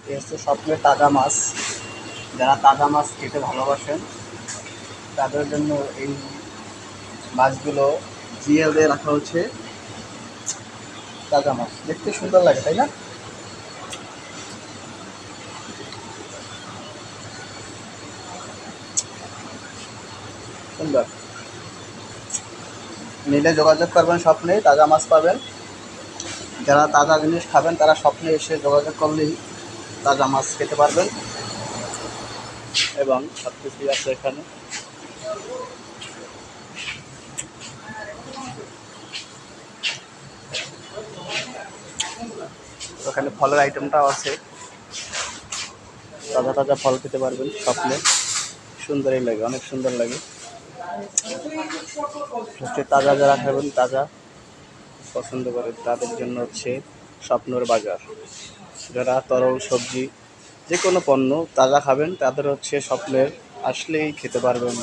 এই হচ্ছে স্বপ্নের তাজা মাছ। যারা তাজা মাছ খেতে ভালোবাসেন তাদের জন্য এই মাছগুলো জিএলে রাখা হচ্ছে। তাজা মাছ দেখতে সুন্দর লাগে, তাই না? সুন্দর। নিলে যোগাযোগ করবেন, স্বপ্নে তাজা মাছ পাবেন। যারা তাজা জিনিস খাবেন তারা স্বপ্নে এসে যোগাযোগ করলেই তাজা মাছ খেতে পারবেন। এবং সব কিছুই আছে এখানে। ওখানে ফলের আইটেমটাও আছে, তাজা তাজা ফল খেতে পারবেন স্বপ্নে। সুন্দরই লাগে, অনেক সুন্দর লাগে। হচ্ছে তাজা, যারা খাবেন তাজা পছন্দ করেন তাদের জন্য হচ্ছে স্বপ্নর বাজার। যারা তরল সবজি যে কোনো পণ্য তাজা খাবেন তাদের হচ্ছে স্বপ্নের আসলেই খেতে পারবেন